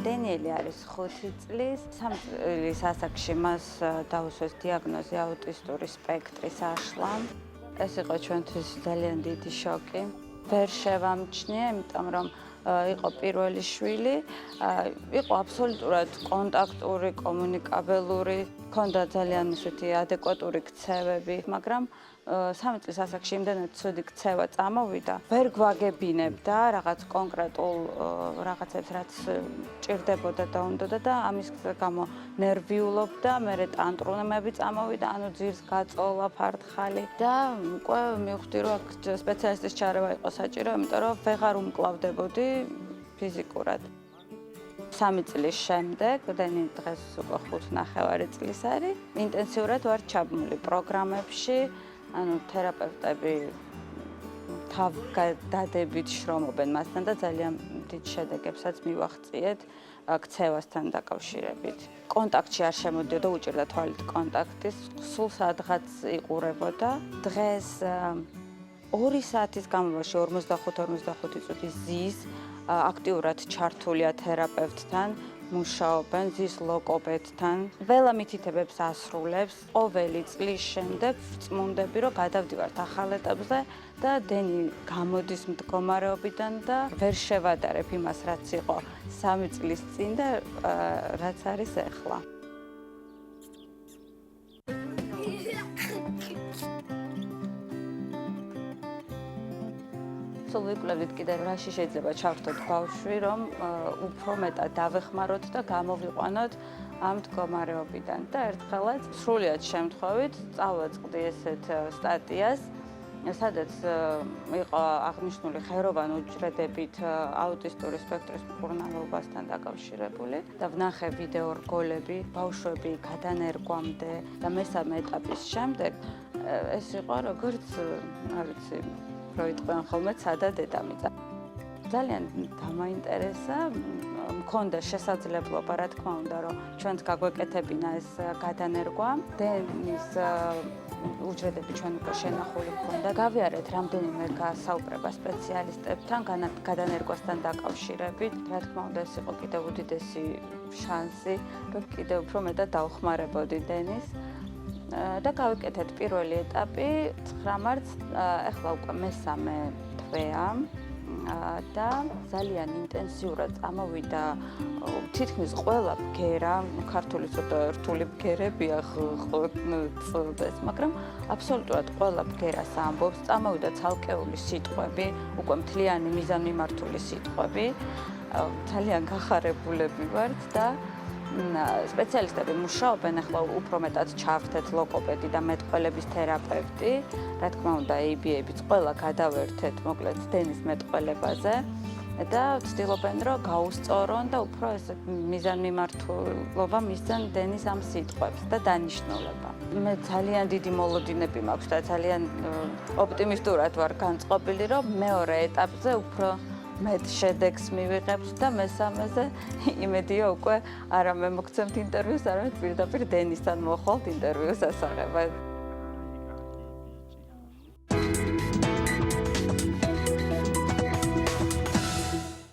დენიელი არის 5 წლის, 3 წლის ასაკში მას დაუსვეს დიაგნოზი აუტისტური სპექტრის აშლა. ეს იყო ჩვენთვის ძალიან დიდი შოკი. ვერ შევამჩნიე, იმიტომ რომ იყო პირველი შვილი, იყო აბსოლუტურად კონტაქტური, კომუნიკაბელური, ჰქონდა ძალიან ისეთი ადეკვატური ქცევები, მაგრამ 3 წლის ასაკში იმდენად ცუდი ქცევა წამოვიდა, ვერ გვაგებინებდა რაღაც კონკრეტულ რაღაცებს, რაც ჭირდებოდა და უნდოდა და ამის გამო ნერვიულობდა, მერე ტანტრუნები წამოვიდა, ანუ ძირს გაწოლა ფართხალი და უკვე მივხვდი, რომ აქ სპეციალისტის ჩარევა იყო საჭირო, იმიტომ რომ ვეღარ უმკლავდებოდი ფიზიკურად. 3 წლის შემდეგ, დენი დღეს უკვე 5.5 წლის არის, ინტენსიურად ვარ ჩაბმული პროგრამებში, ანუ თერაპევტები თავგადადებით შრომობენ მასთან და ძალიან დიდ შედეგებსაც მივაღწიეთ ქცევასთან დაკავშირებით. კონტაქტში არ შემოდიოდა, უჭირდა თვალით კონტაქტის, სულ სადღაც იყურებოდა. დღეს 2 საათის განმავლობაში 45 წუთი ზის, აქტიურად ჩართულია თერაპევტთან, მუშაობენ ზის ლოგოპედთან. ველა მითითებებს ასრულებს. ყოველი წლის შემდეგ ვწმუნდები, რომ გადავდივართ ახალ ეტაპზე და დენი გამოდის მდგომარეობიდან და ვერ შევადარებ იმას, რაც იყო 3 წლის წინ და რაც არის ახლა. სულ ვიკვლევდით კიდე რაში შეიძლება ჩავხტოთ ბავშვი, რომ უფრო მეტად დავეხმაროთ და გამოვიყვანოთ ამ მდგომარეობიდან. და ერთხელაც სრულიად შემთხვევით წავაწყდი ესეთ სტატიას, სადაც იყო აღნიშნული ხეროვან უჯრედებით აუტისტური სპექტრის მკურნალობასთან დაკავშირებული და ვნახე ვიდეო რგოლები ბავშვები გადანერგვამდე და მესამე ეტაპის შემდეგ ეს იყო როგორც არ ვიცი პროიტყვიან ხოლმე ცადა დედამიწა. ძალიან დამაინტერესა, მქონდა შესაძლებლობა, რა თქმა უნდა, რომ ჩვენც გაგვეკეთებინა ეს გადანერგვა. დენის უჯრედები ჩვენ უკვე შენახული ჰქონდა. გავიარეთ რამდენიმე გასაუბრება სპეციალისტებთან გადანერგვასთან დაკავშირებით. რა თქმა უნდა, ეს იყო კიდევ უდიდესი შანსი, რომ კიდევ უფრო მეტად დავხმარებოდი დენის. და გავიკეთეთ პირველი ეტაპი 9 მარტს, ახლა უკვე მესამე თვეა და ძალიან ინტენსიურად წამოვიდა თითქმის ყველა ბგერა, ქართული ცოტა რთული ბგერებია წდეს, მაგრამ აბსოლუტურად ყველა ბგერას ამბობს, წამოვიდა ცალკეული სიტყვები, უკვე მთლიანი მიზანმიმართული სიტყვები, ძალიან გახარებულები ვართ და სპეციალისტები მუშაობენ, ახლა უფრო მეტად ჩავხდეთ ლოგოპედი და მეტყველების თერაპევტი, რა თქმა უნდა ABA-ბიც ყველა გადავერთეთ, მოკლედ დენის მეტყველებაზე და ვცდილობენ, რომ გაუსწორონ და უფრო ესე მიზანმიმართულობა მისცენ დენის ამ სიტყვებს და დანიშნულება. მე ძალიან დიდი მოლოდინები მაქვს და ძალიან ოპტიმისტურად ვარ განწყობილი, რომ მეორე ეტაპზე უფრო მეტ შედეგს მივიღებთ და მესამეზე იმედია უკვე არა მე მოგცემთ ინტერვიუს, არამედ პირდაპირ დენისთან მოხვალთ ინტერვიუს ასაღებად.